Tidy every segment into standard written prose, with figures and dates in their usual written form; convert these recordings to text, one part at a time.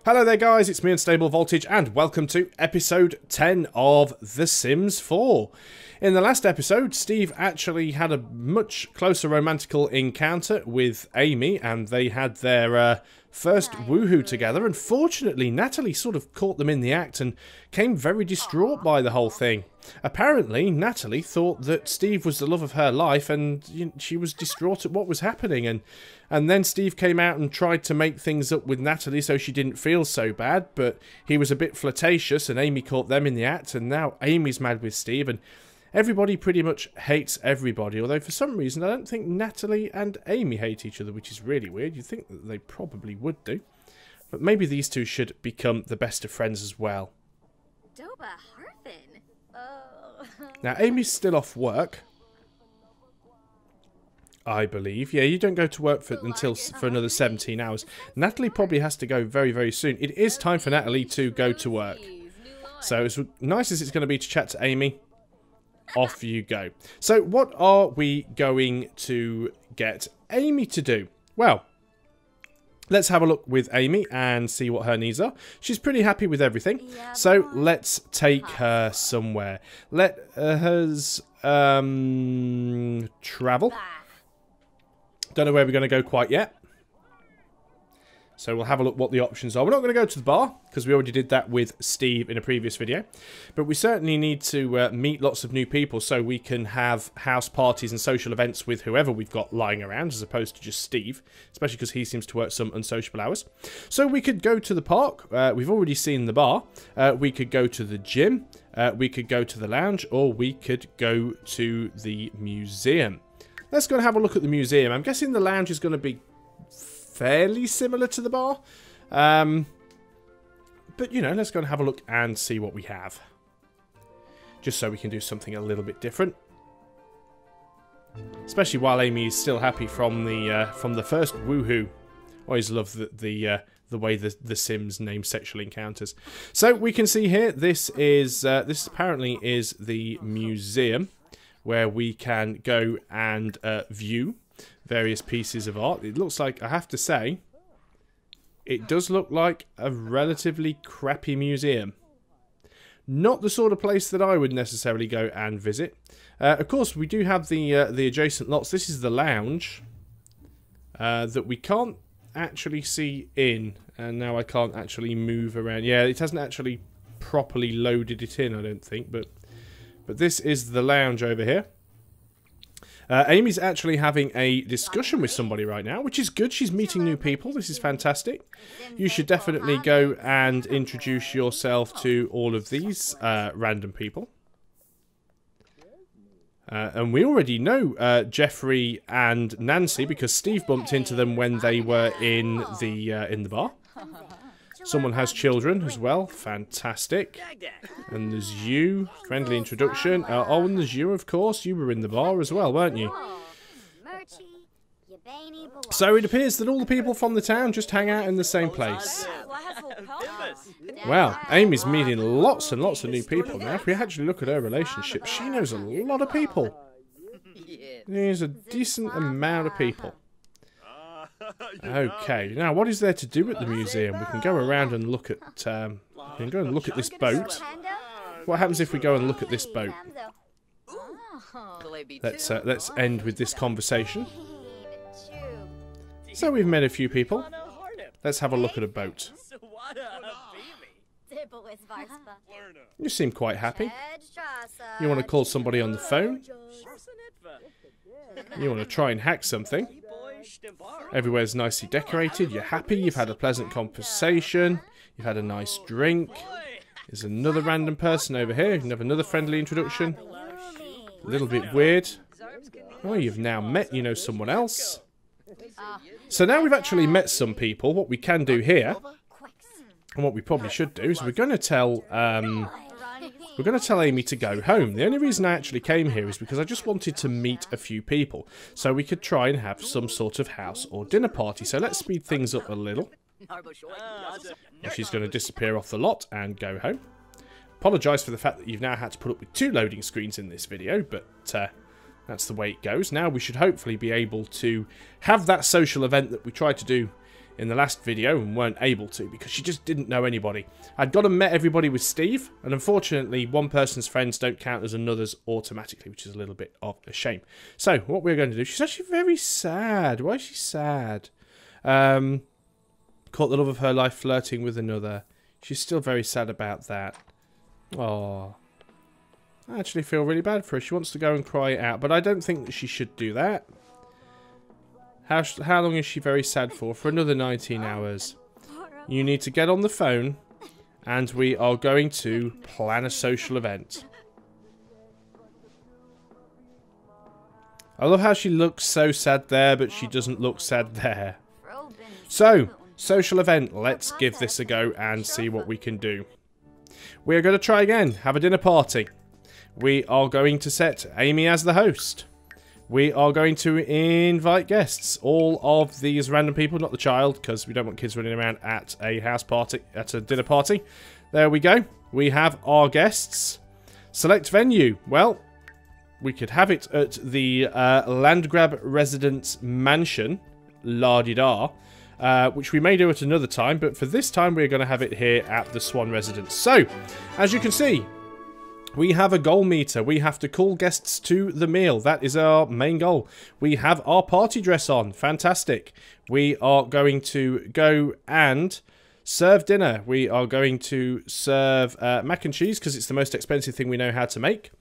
Hello there guys, it's me Unstable Voltage and welcome to episode 10 of The Sims 4. In the last episode, Steve actually had a much closer romantical encounter with Amy and they had their first woohoo together. Unfortunately, Natalie sort of caught them in the act and came very distraught by the whole thing. Apparently, Natalie thought that Steve was the love of her life and she was distraught at what was happening. And then Steve came out and tried to make things up with Natalie so she didn't feel so bad, but he was a bit flirtatious and Amy caught them in the act and now Amy's mad with Steve and everybody pretty much hates everybody, although for some reason I don't think Natalie and Amy hate each other, which is really weird. You'd think that they probably would do. But maybe these two should become the best of friends as well. Now, Amy's still off work, I believe. Yeah, you don't go to work for another 17 hours. Natalie probably has to go very, very soon. It is time for Natalie to go to work. So as nice as it's going to be to chat to Amy, off you go. So what are we going to get Amy to do? Well, let's have a look with Amy and see what her needs are. She's pretty happy with everything. So let's take her somewhere. Let us travel. Don't know where we're going to go quite yet. So we'll have a look what the options are. We're not going to go to the bar, because we already did that with Steve in a previous video. But we certainly need to meet lots of new people so we can have house parties and social events with whoever we've got lying around, as opposed to just Steve. Especially because he seems to work some unsociable hours. So we could go to the park. We've already seen the bar. We could go to the gym. We could go to the lounge. Or we could go to the museum. Let's go and have a look at the museum. I'm guessing the lounge is going to be fairly similar to the bar. But, you know, let's go and have a look and see what we have. Just so we can do something a little bit different. Especially while Amy is still happy from the first woohoo. Always love the way the Sims name sexual encounters. So we can see here, this apparently is the museum where we can go and view various pieces of art. It looks like, I have to say, it does look like a relatively crappy museum. Not the sort of place that I would necessarily go and visit. Of course, we do have the adjacent lots. This is the lounge that we can't actually see in, and now I can't actually move around. Yeah, it hasn't actually properly loaded it in, I don't think, but this is the lounge over here. Amy's actually having a discussion with somebody right now, which is good. She's meeting new people. This is fantastic. You should definitely go and introduce yourself to all of these random people. And we already know Jeffrey and Nancy because Steve bumped into them when they were in the bar. Someone has children as well. Fantastic. And there's you. Friendly introduction. Oh, and there's you, of course. You were in the bar as well, weren't you? So it appears that all the people from the town just hang out in the same place. Wow, Amy's meeting lots and lots of new people now. If we actually look at her relationship, she knows a lot of people. There's a decent amount of people. Okay, now what is there to do at the museum? We can go around and look at this boat. What happens if we go and look at this boat? Let's end with this conversation. So we've met a few people. Let's have a look at a boat. You seem quite happy. You want to call somebody on the phone? You want to try and hack something? Everywhere's nicely decorated. You're happy. You've had a pleasant conversation. You've had a nice drink. There's another random person over here. You can have another friendly introduction. A little bit weird. Oh, you've now met, you know, someone else. So now we've actually met some people. What we can do here, and what we probably should do, is we're going to tell Amy to go home. The only reason I actually came here is because I just wanted to meet a few people, so we could try and have some sort of house or dinner party. So let's speed things up a little. She's going to disappear off the lot and go home. Apologise for the fact that you've now had to put up with 2 loading screens in this video, but that's the way it goes. Now we should hopefully be able to have that social event that we tried to do in the last video and weren't able to because she just didn't know anybody. I'd gone and met everybody with Steve, and unfortunately one person's friends don't count as another's automatically, which is a little bit of a shame. So what we're going to do, she's actually very sad. Why is she sad? Caught the love of her life flirting with another. She's still very sad about that. Oh, I actually feel really bad for her. She wants to go and cry it out, but I don't think that she should do that. How long is she very sad for? For another 19 hours. You need to get on the phone, and we are going to plan a social event. I love how she looks so sad there, but she doesn't look sad there. So, social event. Let's give this a go and see what we can do. We are going to try again. Have a dinner party. We are going to set Amy as the host. We are going to invite guests. All of these random people, not the child, because we don't want kids running around at a house party, at a dinner party. There we go. We have our guests. Select venue. Well, we could have it at the Landgrab Residence Mansion, la-di-da, which we may do at another time, but for this time we're going to have it here at the Swan Residence. So, as you can see, we have a goal meter. We have to call guests to the meal. That is our main goal. We have our party dress on. Fantastic. We are going to go and serve dinner. We are going to serve mac and cheese because it's the most expensive thing we know how to make.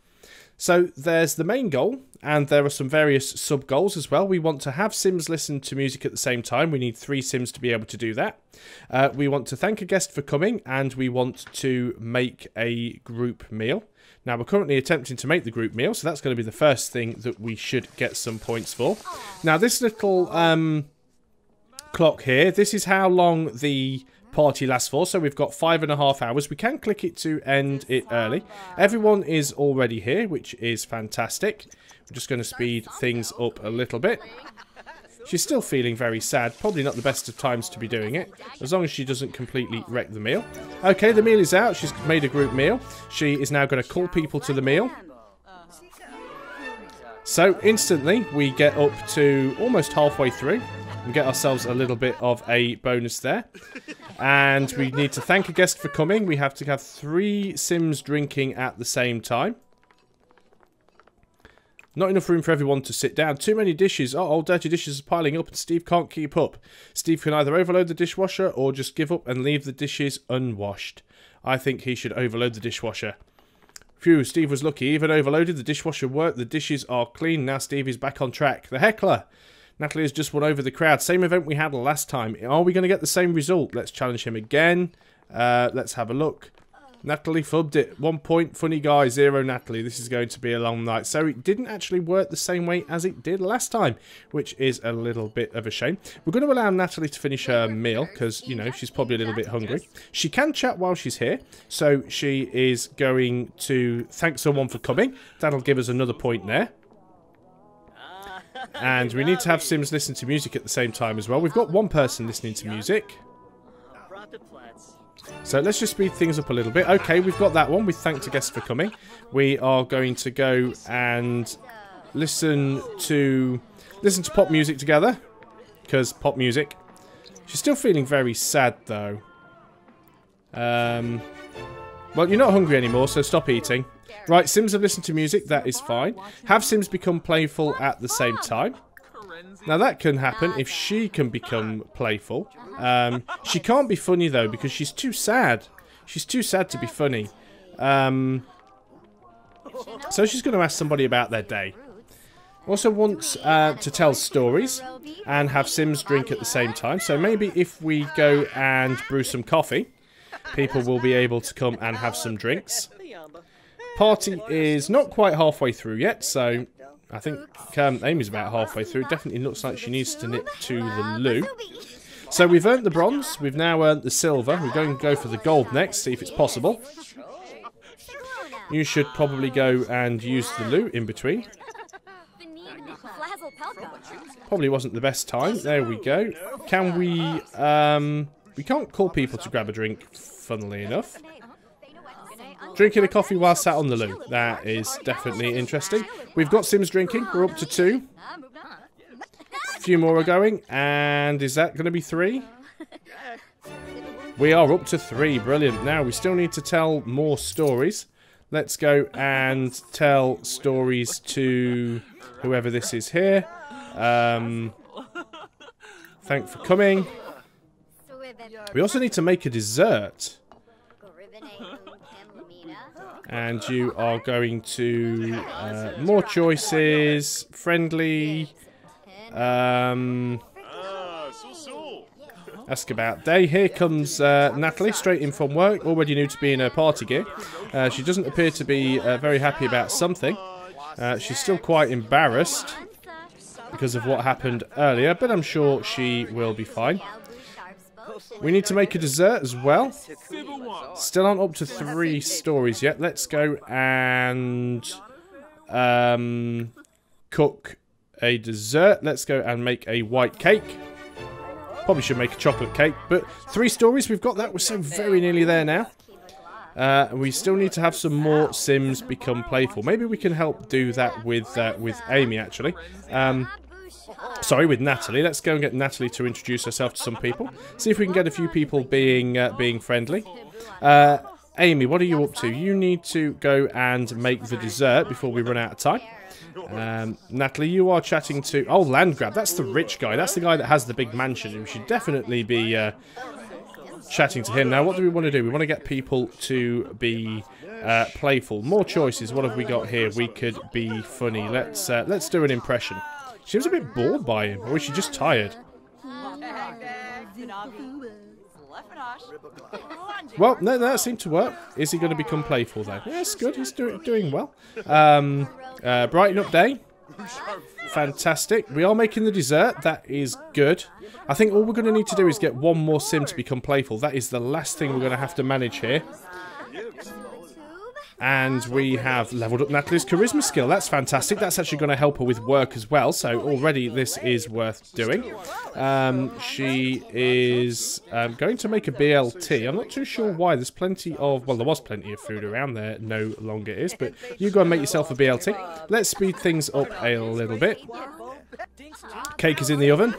So there's the main goal, and there are some various sub-goals as well. We want to have Sims listen to music at the same time. We need 3 Sims to be able to do that. We want to thank a guest for coming, and we want to make a group meal. Now, we're currently attempting to make the group meal, so that's going to be the first thing that we should get some points for. Now, this little clock here, this is how long the party lasts for, so we've got 5.5 hours. We can click it to end it early. Everyone is already here, which is fantastic. I'm just going to speed things up a little bit. She's still feeling very sad. Probably not the best of times to be doing it, as long as she doesn't completely wreck the meal. Okay, the meal is out. She's made a group meal. She is now going to call people to the meal. So instantly we get up to almost halfway through and get ourselves a little bit of a bonus there. And we need to thank a guest for coming. We have to have 3 Sims drinking at the same time. Not enough room for everyone to sit down. Too many dishes. Uh-oh, dirty dishes are piling up and Steve can't keep up. Steve can either overload the dishwasher or just give up and leave the dishes unwashed. I think he should overload the dishwasher. Phew, Steve was lucky. Even overloaded, the dishwasher worked. The dishes are clean. Now Steve is back on track. The heckler. Natalie has just won over the crowd. Same event we had last time. Are we going to get the same result? Let's challenge him again. Let's have a look. Natalie fubbed it. 1 point. Funny guy. 0 Natalie. This is going to be a long night. So it didn't actually work the same way as it did last time, which is a little bit of a shame. We're going to allow Natalie to finish her meal because, you know, she's probably a little bit hungry. She can chat while she's here. So she is going to thank someone for coming. That'll give us another point there. And we need to have Sims listen to music at the same time as well. We've got 1 person listening to music. So let's just speed things up a little bit. Okay, we've got that one. We thanked a guest for coming. We are going to go and listen to pop music together. Because pop music. She's still feeling very sad though. Well, you're not hungry anymore, so stop eating. Right, Sims have listened to music. That is fine. Have Sims become playful at the same time. Now that can happen if she can become playful. She can't be funny though because she's too sad. She's too sad to be funny. So she's going to ask somebody about their day. Also wants to tell stories and have Sims drink at the same time. So maybe if we go and brew some coffee, people will be able to come and have some drinks. Party is not quite halfway through yet, so I think Amy's about halfway through. It definitely looks like she needs to nip to the loo. So we've earned the bronze. We've now earned the silver. We're going to go for the gold next, see if it's possible. You should probably go and use the loo in between. Probably wasn't the best time. There we go. Can we... we can't call people to grab a drink, funnily enough. Drinking a coffee while sat on the loo. That is definitely interesting. We've got Sims drinking. We're up to 2. A few more are going. And is that going to be 3? We are up to 3. Brilliant. Now, we still need to tell more stories. Let's go and tell stories to whoever this is here. Thanks for coming. We also need to make a dessert. And you are going to... more choices. Friendly. Ask about day. Here comes Natalie, straight in from work, already new to being her party gear. She doesn't appear to be very happy about something. She's still quite embarrassed because of what happened earlier, but I'm sure she will be fine. We need to make a dessert as well. Still aren't up to 3 stories yet. Let's go and cook a dessert. Let's go and make a white cake. Probably should make a chocolate cake, but 3 stories, we've got that. We're so very nearly there now. We still need to have some more Sims become playful. Maybe we can help do that with Amy, actually. Sorry, with Natalie. Let's go and get Natalie to introduce herself to some people. See if we can get a few people being friendly. Amy, what are you up to? You need to go and make the dessert before we run out of time. Natalie, you are chatting to... Oh, Landgrab. That's the rich guy. That's the guy that has the big mansion. We should definitely be chatting to him. Now, what do we want to do? We want to get people to be playful. More choices. What have we got here? We could be funny. Let's do an impression. She seems a bit bored by him. Or is she just tired? Well, no, that seemed to work. Is he going to become playful, though? Yes, good. He's doing well. Brighten up day. Fantastic. We are making the dessert. That is good. I think all we're going to need to do is get one more sim to become playful. That is the last thing we're going to have to manage here. And we have leveled up Natalie's charisma skill. That's fantastic. That's actually going to help her with work as well. So already this is worth doing. She is going to make a BLT. I'm not too sure why. There's plenty of... Well, there was plenty of food around there. No longer is. But you go and make yourself a BLT. Let's speed things up a little bit. Cake is in the oven.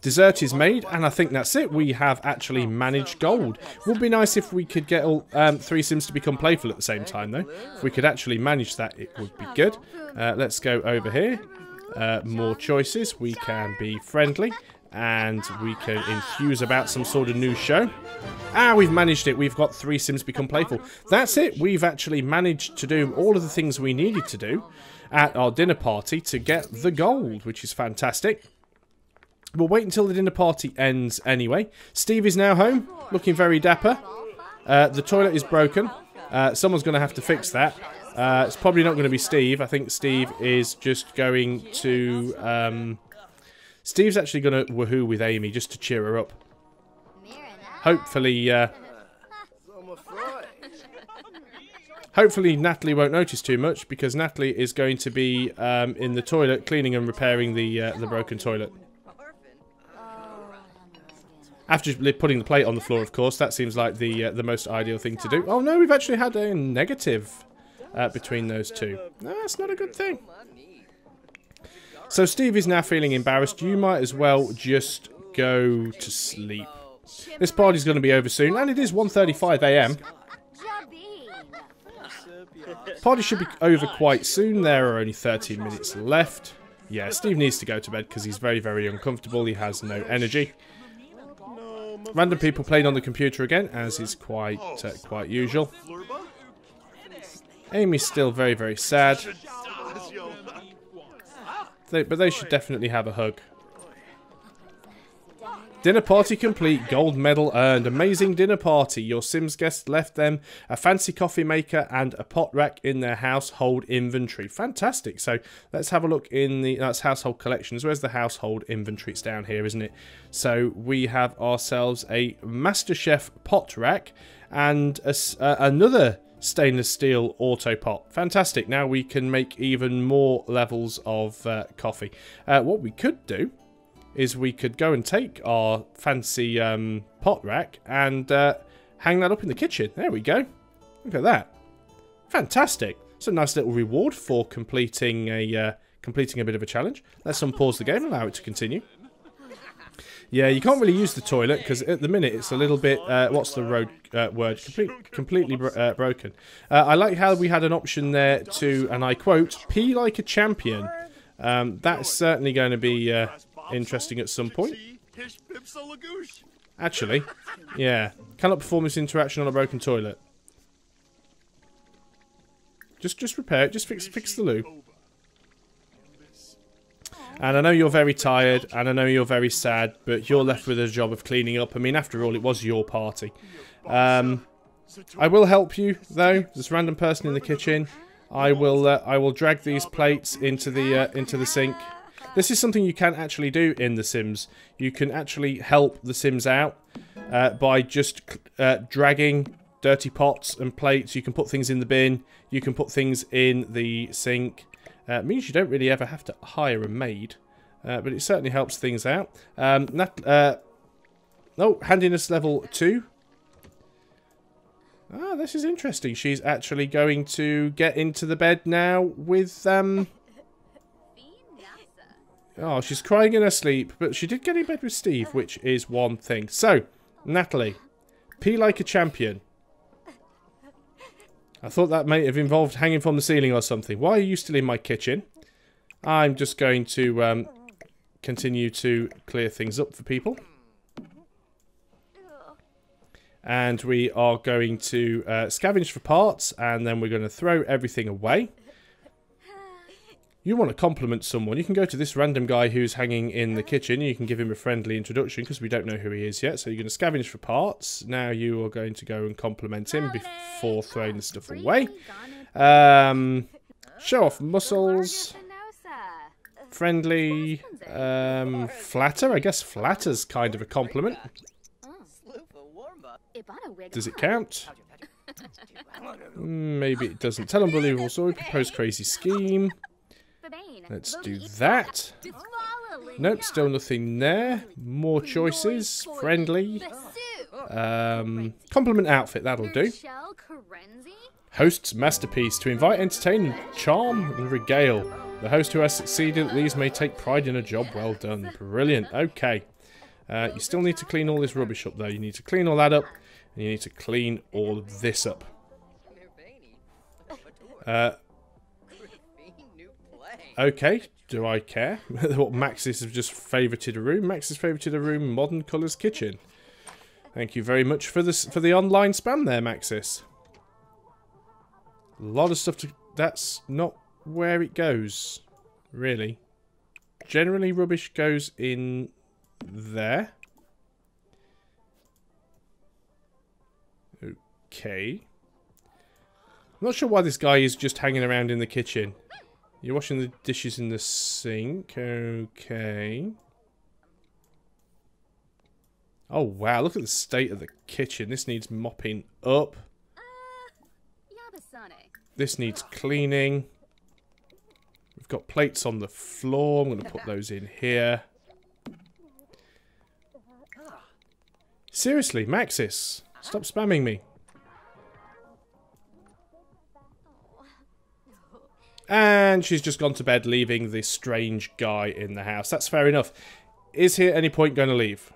Dessert is made, and I think that's it. We have actually managed gold. Would be nice if we could get all 3 Sims to become playful at the same time, though. If we could actually manage that, it would be good. Let's go over here. More choices. We can be friendly, and we can enthuse about some sort of new show. Ah, we've managed it. We've got 3 Sims become playful. That's it. We've actually managed to do all of the things we needed to do at our dinner party to get the gold, which is fantastic. We'll wait until the dinner party ends anyway. Steve is now home, looking very dapper. The toilet is broken. Someone's going to have to fix that. It's probably not going to be Steve. I think Steve is just going to... Steve's actually going to woohoo with Amy just to cheer her up. Hopefully... Hopefully Natalie won't notice too much, because Natalie is going to be in the toilet cleaning and repairing the broken toilet. After putting the plate on the floor, of course, that seems like the most ideal thing to do. Oh no, we've actually had a negative between those two. No, that's not a good thing. So Steve is now feeling embarrassed. You might as well just go to sleep. This party's going to be over soon, and it is 1:35 AM. Party should be over quite soon. There are only 13 minutes left. Yeah, Steve needs to go to bed because he's very, very uncomfortable. He has no energy. Random people playing on the computer again, as is quite usual. Amy's still very, very sad. But they should definitely have a hug. Dinner party complete. Gold medal earned. Amazing dinner party. Your Sims guests left them a fancy coffee maker and a pot rack in their household inventory. Fantastic. So let's have a look in the... That's household collections. Where's the household inventory? It's down here, isn't it? So we have ourselves a MasterChef pot rack and another stainless steel auto pot. Fantastic. Now we can make even more levels of coffee. What we could do is we could go and take our fancy pot rack and hang that up in the kitchen. There we go. Look at that. Fantastic. It's a nice little reward for completing a bit of a challenge. Let's unpause the game and allow it to continue. Yeah, you can't really use the toilet because at the minute it's a little bit, what's the word? Completely broken. I like how we had an option there to, and I quote, pee like a champion. That's certainly going to be interesting at some point. Actually, yeah. Cannot perform this interaction on a broken toilet. Just repair it. Just fix the loo. And I know you're very tired, and I know you're very sad, but you're left with a job of cleaning up. I mean, after all, it was your party. I will help you, though. There's a random person in the kitchen. I will drag these plates into the sink. This is something you can actually do in The Sims. You can actually help The Sims out by just dragging dirty pots and plates. You can put things in the bin. You can put things in the sink. It means you don't really ever have to hire a maid, but it certainly helps things out. Oh, handiness level 2. Ah, this is interesting. She's actually going to get into the bed now with, Oh, she's crying in her sleep, but she did get in bed with Steve, which is one thing. So, Natalie, pee like a champion. I thought that might have involved hanging from the ceiling or something. Why are you still in my kitchen? I'm just going to continue to clear things up for people. And we are going to scavenge for parts, and then we're going to throw everything away. You want to compliment someone, you can go to this random guy who's hanging in the kitchen. You can give him a friendly introduction because we don't know who he is yet. So you're going to scavenge for parts. Now you are going to go and compliment him before throwing the stuff away. Show off muscles. Friendly. Flatter. I guess flatter's kind of a compliment. Does it count? Maybe it doesn't. Tell unbelievable story. Propose crazy scheme. Let's do that. Nope, still nothing there. More choices. Friendly. Compliment outfit, that'll do. Host's masterpiece. To invite, entertain, charm, and regale. The host who has succeeded at these may take pride in a job well done. Brilliant. Okay. You still need to clean all this rubbish up, though. You need to clean all that up, and you need to clean all of this up. Okay, do I care? What Maxis have just favorited a room. Maxis favorited a room, modern colours kitchen. Thank you very much for this for the online spam there, Maxis. A lot of stuff to... That's not where it goes, really. Generally, rubbish goes in there. Okay. I'm not sure why this guy is just hanging around in the kitchen. You're washing the dishes in the sink. Okay. Oh, wow. Look at the state of the kitchen. This needs mopping up. This needs cleaning. We've got plates on the floor. I'm going to put those in here. Seriously, Maxis. Stop spamming me. And she's just gone to bed, leaving this strange guy in the house. That's fair enough. Is he at any point going to leave?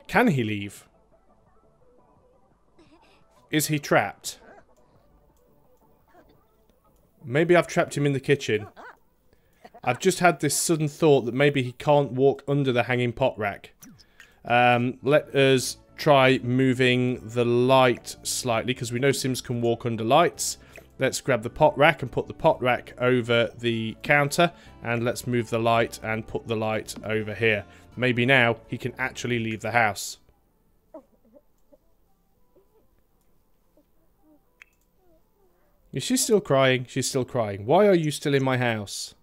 Can he leave? Is he trapped? Maybe I've trapped him in the kitchen. I've just had this sudden thought that maybe he can't walk under the hanging pot rack. Let us try moving the light slightly, because we know Sims can walk under lights. Let's grab the pot rack and put the pot rack over the counter, and let's move the light and put the light over here. Maybe now he can actually leave the house. Is she still crying? She's still crying. Why are you still in my house?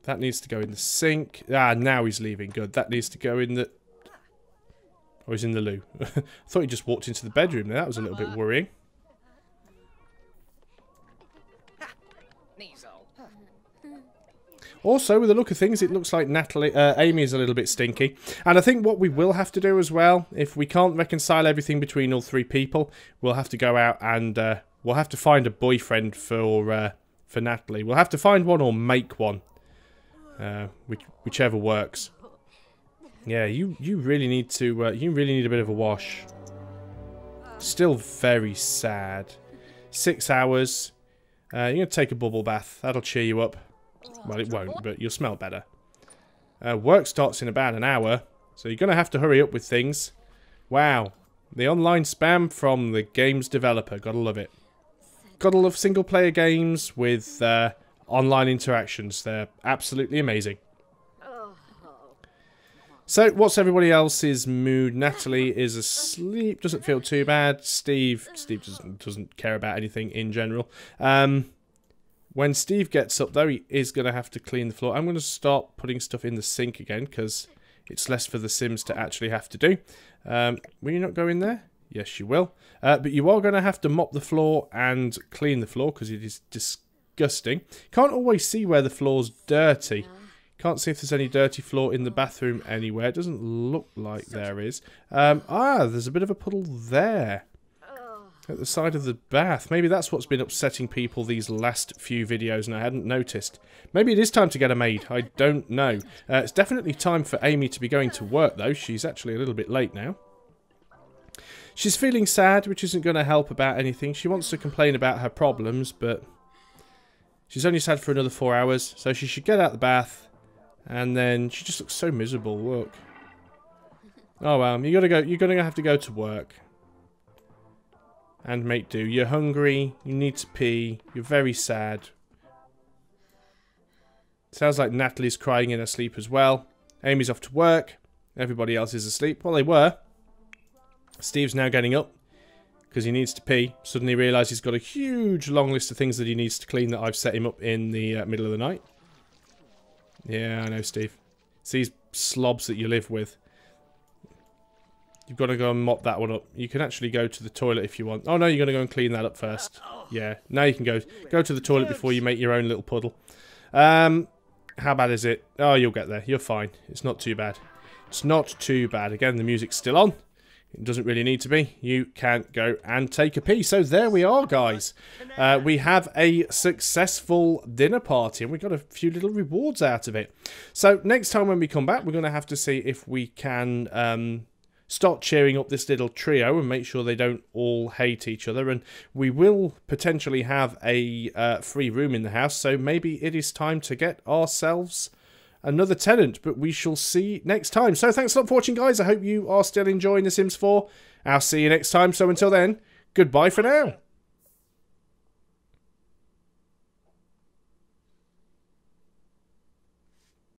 That needs to go in the sink. Ah, now he's leaving. Good. That needs to go in the... Oh, he's in the loo. I thought he just walked into the bedroom there. That was a little bit worrying. Also, with the look of things, it looks like Amy is a little bit stinky. And I think what we will have to do as well, if we can't reconcile everything between all three people, we'll have to go out and We'll have to find a boyfriend for Natalie. We'll have to find one or make one. Whichever works. Yeah, you really need to, you really need a bit of a wash. Still very sad. 6 hours. You're going to take a bubble bath. That'll cheer you up. Well, it won't, but you'll smell better. Work starts in about an hour, so you're going to have to hurry up with things. Wow. The online spam from the game's developer. Gotta love it. Gotta love single-player games with online interactions. They're absolutely amazing. So, what's everybody else's mood? Natalie is asleep. Doesn't feel too bad. Steve doesn't care about anything in general. When Steve gets up, though, he is going to have to clean the floor. I'm going to start putting stuff in the sink again, because it's less for the Sims to actually have to do. Will you not go in there? Yes, you will. But you are going to have to mop the floor and clean the floor, because it is disgusting. Can't always see where the floor's dirty. Can't see if there's any dirty floor in the bathroom anywhere. It doesn't look like there is. There's a bit of a puddle there. At the side of the bath. Maybe that's what's been upsetting people these last few videos and I hadn't noticed. Maybe it is time to get a maid. I don't know. It's definitely time for Amy to be going to work, though. She's actually a little bit late now. She's feeling sad, which isn't going to help about anything. She wants to complain about her problems, but she's only sad for another 4 hours, so she should get out the bath. And then she just looks so miserable. Look. Oh well, you're gonna have to go to work. And make do. You're hungry, you need to pee, you're very sad. Sounds like Natalie's crying in her sleep as well. Amy's off to work. Everybody else is asleep. Well, they were. Steve's now getting up because he needs to pee. Suddenly realised he's got a huge long list of things that he needs to clean that I've set him up in the middle of the night. Yeah, I know, Steve. It's these slobs that you live with. You've got to go and mop that one up. You can actually go to the toilet if you want. Oh no, you're going to go and clean that up first. Yeah, now you can go to the toilet before you make your own little puddle. How bad is it? Oh, you'll get there. You're fine. It's not too bad. It's not too bad. Again, the music's still on. It doesn't really need to be. You can go and take a pee. So there we are, guys. We have a successful dinner party, and we got a few little rewards out of it. So next time when we come back, we're going to have to see if we can start cheering up this little trio and make sure they don't all hate each other. And we will potentially have a free room in the house, so maybe it is time to get ourselves another tenant, but we shall see next time. So thanks a lot for watching, guys. I hope you are still enjoying The Sims 4. I'll see you next time. So until then, goodbye for now.